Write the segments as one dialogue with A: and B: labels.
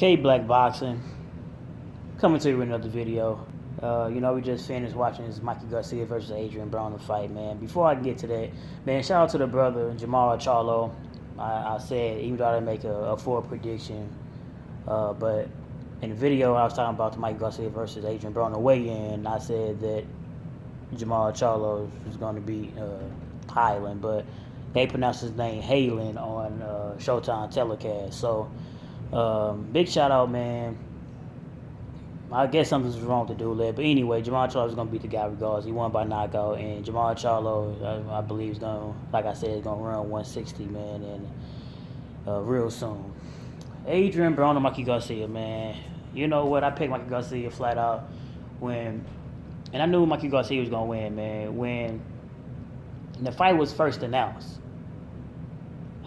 A: K Black Boxing coming to you with another video. We just finished watching this Mikey Garcia versus Adrien Broner fight, man. Before I get to that, man, shout out to the brother Jamal Charlo. I said even though I didn't make a full prediction, but in the video I was talking about the Mikey Garcia versus Adrien Broner weigh-in. I said that Jamal Charlo was going to beat Highland, but they pronounced his name Halen on Showtime telecast. So big shout out, man. I guess something's wrong to do there. But anyway, Jamal Charlo is going to beat the guy regardless. He won by knockout. And Jamal Charlo, I believe, is going to, like I said, is going to run 160, man, and real soon. Adrien Broner, Mikey Garcia, man. You know what? I picked Mikey Garcia flat out and I knew Mikey Garcia was going to win, man. When the fight was first announced,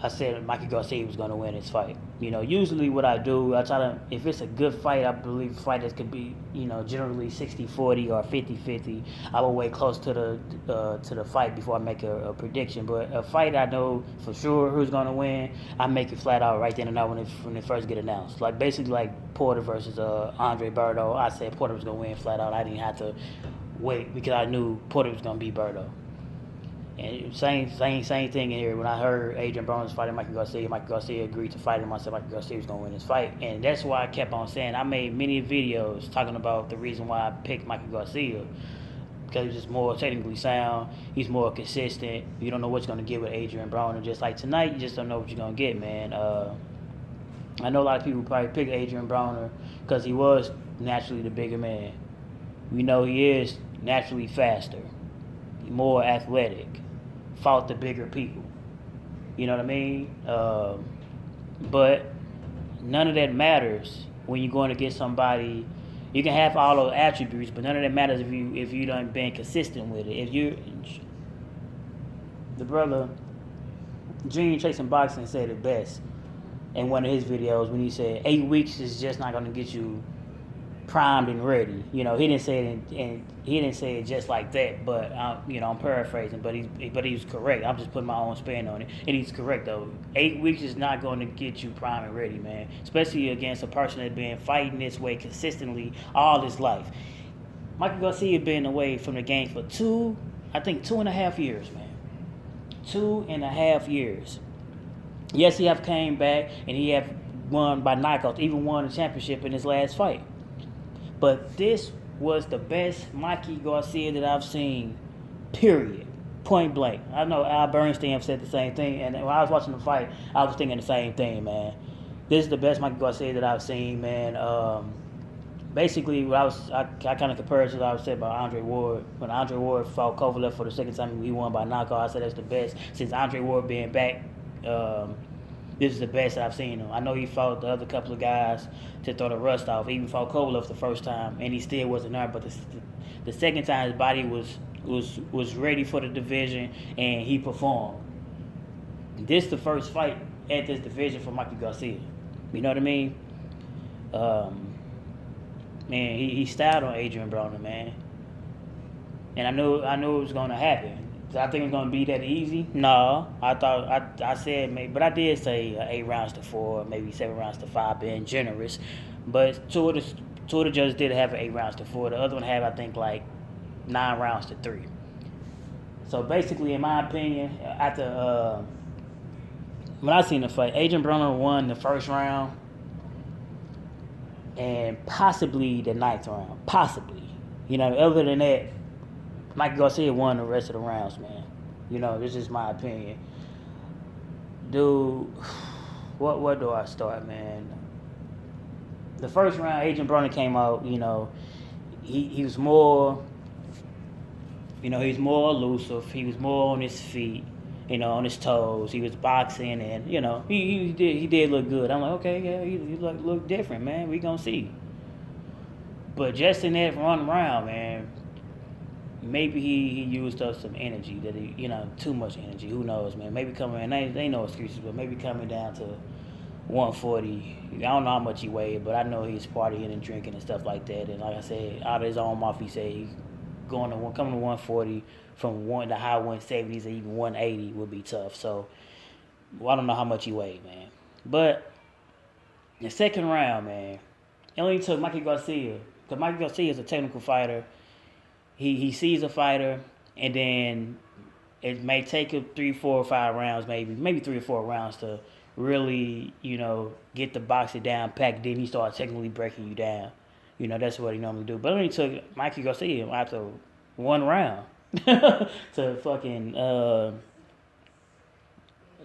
A: I said Mikey Garcia was going to win this fight. Usually what I do, I try to, if it's a good fight, I believe fighters could be, generally 60-40 or 50-50. I will wait close to the fight before I make a prediction. But a fight I know for sure who's going to win, I make it flat out right then and there when it first get announced. Like basically like Porter versus Andre Berto. I said Porter was going to win flat out. I didn't have to wait because I knew Porter was going to beat Berto. And same thing in here. When I heard Adrien Broner was fighting Mikey Garcia agreed to fight him. I said Mikey Garcia was going to win this fight. And that's why I kept on saying, I made many videos talking about the reason why I picked Mikey Garcia. Because he's just more technically sound. He's more consistent. You don't know what you're going to get with Adrien Broner. Just like tonight, you just don't know what you're going to get, man. I know a lot of people probably pick Adrien Broner because he was naturally the bigger man. We know he is naturally faster, more athletic, fought the bigger people. You know what I mean? But none of that matters when you're going to get somebody. You can have all those attributes, but none of that matters if you done been consistent with it. The brother Dream Chasing Boxing said it best in one of his videos when he said 8 weeks is just not going to get you primed and ready. He didn't say it, and he didn't say it just like that. But I'm paraphrasing. But he was correct. I'm just putting my own spin on it, and he's correct though. 8 weeks is not going to get you primed and ready, man. Especially against a person that's been fighting this way consistently all his life. Mikey Garcia been away from the game for 2.5 years, man. 2.5 years. Yes, he have came back and he have won by knockouts. Even won the championship in his last fight. But this was the best Mikey Garcia that I've seen, period. Point blank. I know Al Bernstein have said the same thing, and when I was watching the fight, I was thinking the same thing, man. This is the best Mikey Garcia that I've seen, man. Basically, I kind of compared to what I was saying about Andre Ward. When Andre Ward fought Kovalev for the second time, he won by knockout. I said that's the best since Andre Ward being back. This is the best that I've seen him. I know he fought the other couple of guys to throw the rust off. He even fought Kovalev the first time, and he still wasn't there. But the second time, his body was ready for the division, and he performed. This the first fight at this division for Mikey Garcia. You know what I mean? Man, he styled on Adrien Broner, man. And I knew it was going to happen. I think it's gonna be that easy. No, I said maybe, but I did say 8 rounds to 4, maybe 7 rounds to 5, being generous. But two of the judges did have 8 rounds to 4. The other one had I think like 9 rounds to 3. So basically, in my opinion, after when I seen the fight, Adrien Broner won the first round and possibly the 9th round, possibly. Other than that, Mikey Garcia won the rest of the rounds, man. This is my opinion. Dude, what do I start, man? The first round, Adrien Broner came out, he was more, he was more elusive. He was more on his feet, on his toes. He was boxing, and, he did look good. I'm like, okay, yeah, he look different, man. We gonna see. But just in that one round, man, maybe he used up some energy that he, too much energy. Who knows, man? Maybe coming in, ain't no excuses, but maybe coming down to 140. I don't know how much he weighed, but I know he's partying and drinking and stuff like that. And like I said, out of his own mouth, he said he's coming to 140 from the high 170s or even 180 would be tough. So, I don't know how much he weighed, man. But The second round, man, it only took Mikey Garcia, because Mikey Garcia is a technical fighter. He sees a fighter, and then it may take him 3, 4, 5 rounds, maybe 3 or 4 rounds to really, get the boxing down packed. Then he starts technically breaking you down. That's what he normally do. But it only took Mikey Garcia after one round to fucking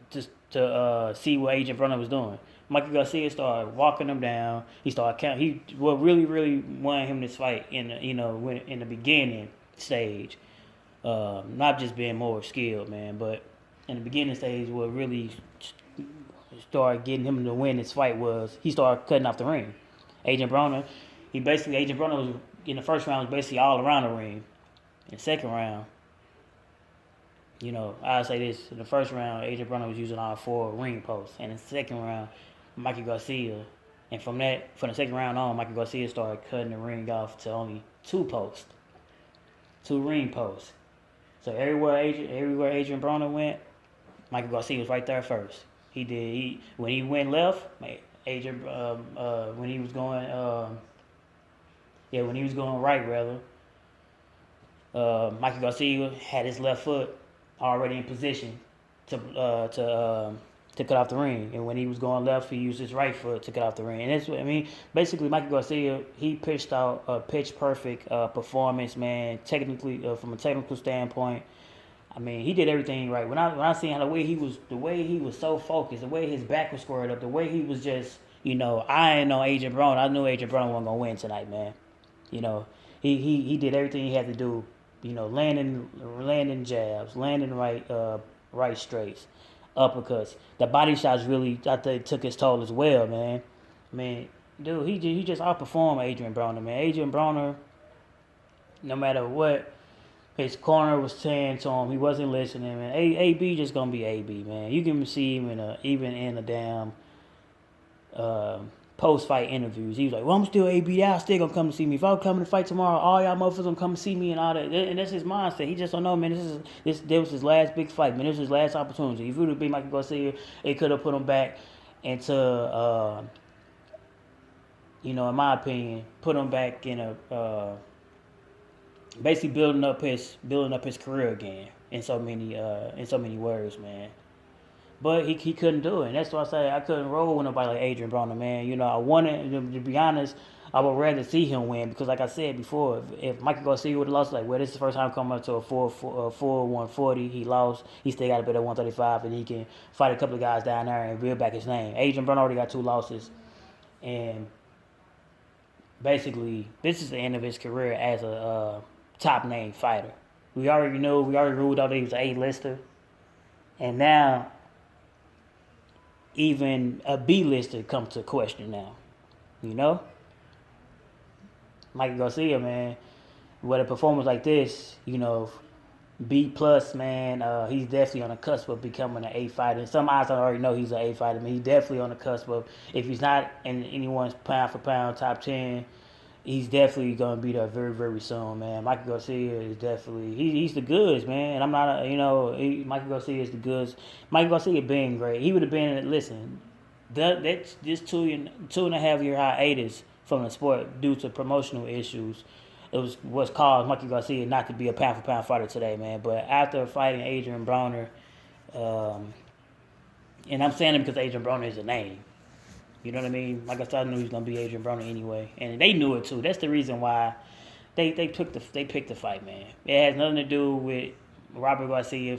A: just to see what Agent Broner was doing. Mikey Garcia started walking him down. He started count. He what really wanted him this fight in in the beginning stage. Not just being more skilled, man, but in the beginning stage, what really started getting him to win this fight was he started cutting off the ring. Agent Broner, Agent Broner was in the first round was basically all around the ring. In the second round, I'll say this: in the first round, Adrien was using all 4 ring posts, and in the second round, Mikey Garcia, and from the second round on, Mikey Garcia started cutting the ring off to only 2 posts, 2 ring posts. So everywhere Adrien Broner went, Mikey Garcia was right there first. When he went left, Adrien when he was going when he was going right rather. Mikey Garcia had his left foot already in position to cut off the ring, and when he was going left, he used his right foot to cut off the ring. And that's what I mean. Basically, Mikey Garcia he pitched out a pitch perfect performance, man. Technically, from a technical standpoint, I mean he did everything right. When I seen how the way he was so focused, the way his back was squared up, the way he was just I ain't know Adrien Broner. I knew Adrien Broner wasn't gonna win tonight, man. He did everything he had to do. Landing jabs, landing right straights, uppercuts. The body shots really, I think, took his toll as well, man. I mean, dude, he just outperformed Adrien Broner, man. Adrien Broner, no matter what his corner was saying to him, he wasn't listening, man. AB just gonna be AB, man. You can see him even in the damn post-fight interviews. He was like, well, I'm still AB. Y'all still gonna come to see me. If I'm coming to fight tomorrow, all y'all motherfuckers gonna come see me and all that. And that's his mindset. He just don't know, man. This was his last big fight, man. This was his last opportunity. If it would have been Mikey Garcia, it could have put him back into, in my opinion, put him back in a basically building up his career again. In so many words, man. But he couldn't do it. And that's why I say I couldn't roll with nobody like Adrien Broner, man. I wanted, to be honest, I would rather see him win because, like I said before, if Mikey Garcia would have lost, this is the first time coming up to a full 140, he lost. He still got a bit of 135, and he can fight a couple of guys down there and build back his name. Adrien Broner already got 2 losses. And basically, this is the end of his career as a top-name fighter. We already ruled out that he was an A-lister. And now even a B-lister comes to question now. Mikey Garcia, man, with a performance like this, B plus, man, he's definitely on the cusp of becoming an A fighter. And some eyes already know he's an A fighter. I mean, he's definitely on the cusp of, if he's not in anyone's pound for pound top 10, he's definitely going to be there very, very soon, man. Mikey Garcia is definitely, he's the goods, man. And I'm not, Mikey Garcia is the goods. Mikey Garcia being great. He would have been, listen, that's just 2.5 year hiatus from the sport due to promotional issues. It was what's caused Mikey Garcia not to be a pound for pound fighter today, man. But after fighting Adrien Broner, and I'm saying it because Adrien Broner is a name. You know what I mean? Like I said, I knew he was gonna be Adrien Broner anyway, and they knew it too. That's the reason why they picked the fight, man. It has nothing to do with Robert Garcia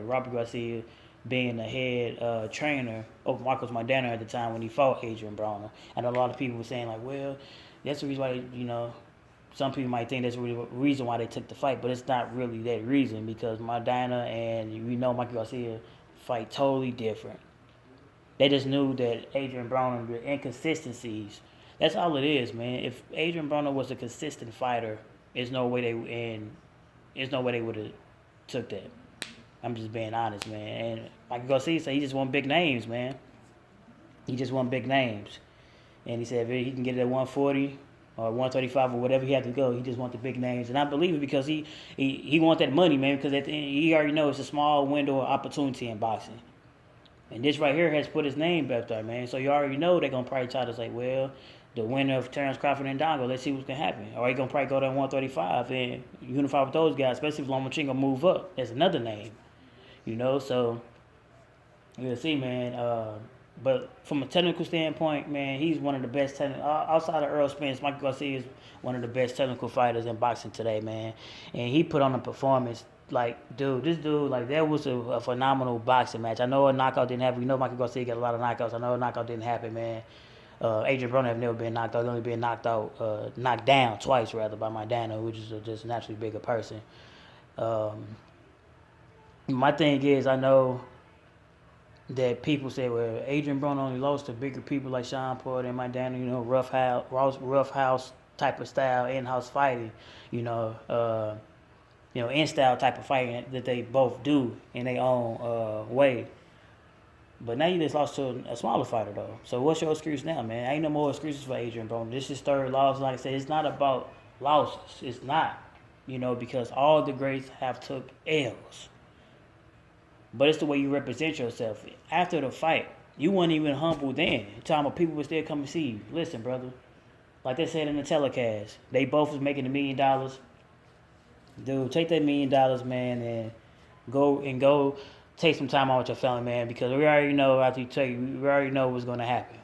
A: Robert Garcia being the head trainer of Marcos Maidana at the time when he fought Adrien Broner. And a lot of people were saying like, well, that's the reason why some people might think that's the reason why they took the fight, but it's not really that reason because Maidana and Mikey Garcia fight totally different. They just knew that Adrien Broner, the inconsistencies, that's all it is, man. If Adrien Broner was a consistent fighter, there's no way they would have took that. I'm just being honest, man. And Mikey Garcia said he just want big names, man. He just want big names. And he said if he can get it at 140 or 135 or whatever he had to go, he just want the big names. And I believe it because he want that money, man, because at the end, he already knows it's a small window of opportunity in boxing. And this right here has put his name back there, man. So you already know they're gonna probably try to say, well, the winner of Terrence Crawford and Dongo, let's see what's gonna happen. Or he gonna probably go to 135 and unify with those guys, especially if Lomachenko move up. That's another name, you know. So we'll see, man. But from a technical standpoint, man, he's one of the best outside of Earl Spence. Mikey Garcia is one of the best technical fighters in boxing today, man. And he put on a performance like, this dude, like, that was a phenomenal boxing match. I know a knockout didn't happen. We know Mikey Garcia got a lot of knockouts. I know a knockout didn't happen, man. Adrien Broner have never been knocked out. He's only been knocked down twice, rather, by Maidana, which is just naturally bigger person. My thing is, I know that people say, well, Adrien Broner only lost to bigger people like Sean Porter and Maidana, you know, rough house type of style, in-house fighting, in-style type of fighting that they both do in their own way. But now you just lost to a smaller fighter, though. So what's your excuse now, man? Ain't no more excuses for Adrien Broner. This is third loss. Like I said, it's not about losses. It's not, because all the greats have took L's. But it's the way you represent yourself. After the fight, you weren't even humble then. Talking about people would still come and see you. Listen, brother. Like they said in the telecast, they both was making $1 million. Dude, take that $1 million, man, and go take some time out with your family, man, because we already know after you take, we already know what's going to happen.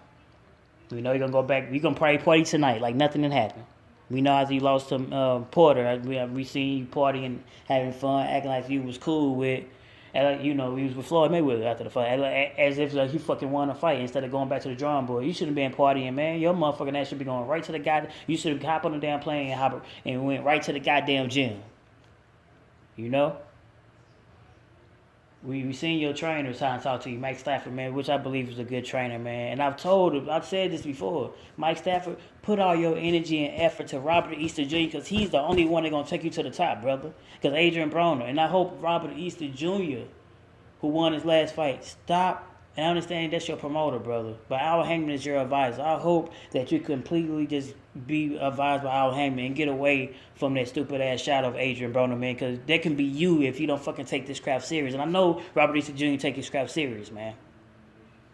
A: We know you're going to go back. You're going to probably party tonight like nothing had happened. We know after you lost to Porter, we seen you partying, having fun, acting like you was cool with, he was with Floyd Mayweather after the fight, as if he fucking won a fight instead of going back to the drawing board. You shouldn't have been partying, man. Your motherfucking ass should be going right to the guy. You should have hopped on the damn plane and went right to the goddamn gym. We seen your trainer trying to talk to you, Mike Stafford, man, which I believe is a good trainer, man. And I've said this before, Mike Stafford, put all your energy and effort to Robert Easter Jr. because he's the only one that's going to take you to the top, brother. Because Adrien Broner, and I hope Robert Easter Jr., who won his last fight, stop. And I understand that's your promoter, brother. But Al Hangman is your advisor. I hope that you completely just be advised by Al Hangman and get away from that stupid-ass shot of Adrien Broner, man, because that can be you if you don't fucking take this crap serious. And I know Robert Easter Jr. take his crap serious, man.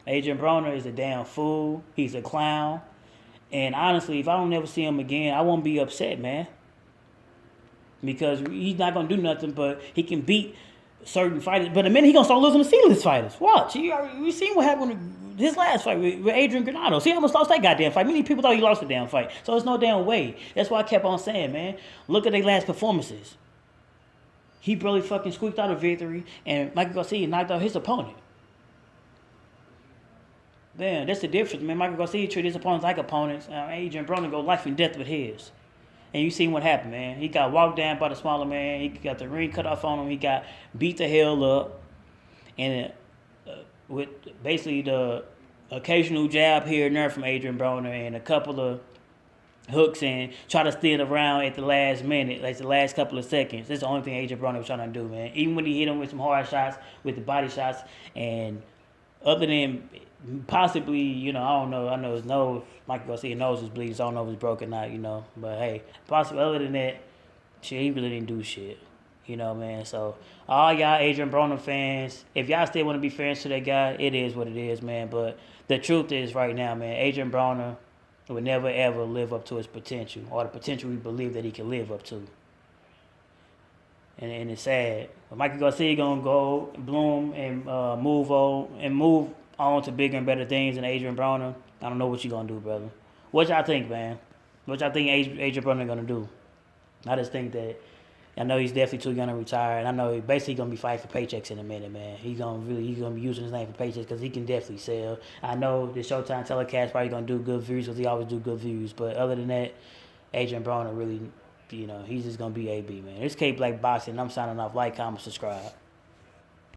A: Adrien Broner is a damn fool. He's a clown. And honestly, if I don't ever see him again, I won't be upset, man. Because he's not going to do nothing, but he can beat certain fighters, but the minute he gonna start losing to C-list fighters, watch. We seen what happened with his last fight with Adrian Granado. See, he almost lost that goddamn fight. Many people thought he lost the damn fight, so there's no damn way. That's why I kept on saying, man, look at their last performances. He barely fucking squeaked out a victory, and Mikey Garcia knocked out his opponent. Damn, that's the difference, man. Mikey Garcia treated his opponents like opponents. Adrien Broner go life and death with his. And you seen what happened, man. He got walked down by the smaller man. He got the ring cut off on him. He got beat the hell up. And with basically the occasional jab here and there from Adrien Broner and a couple of hooks and try to steal around at the last minute, like the last couple of seconds. That's the only thing Adrien Broner was trying to do, man. Even when he hit him with some hard shots, with the body shots, and other than possibly, I don't know. I know his nose, Mikey Garcia nose is bleeding, so I don't know if it's broken or not, But hey, possibly other than that, shit, he really didn't do shit. Man. So all y'all Adrien Broner fans, if y'all still want to be fans to that guy, it is what it is, man. But the truth is right now, man, Adrien Broner would never ever live up to his potential, or the potential we believe that he can live up to. And it's sad. But Mikey Garcia gonna go bloom and move on to bigger and better things than Adrien Broner. I don't know what you gonna do, brother. What y'all think, man? What y'all think Adrien Broner gonna do? I just think that I know he's definitely too young to retire, and I know he's basically gonna be fighting for paychecks in a minute, man. He's gonna be using his name for paychecks because he can definitely sell. I know the Showtime telecast probably gonna do good views because he always do good views, but other than that, Adrien Broner really, he's just gonna be AB, man. This K Black Boxing. I'm signing off. Like, comment, subscribe.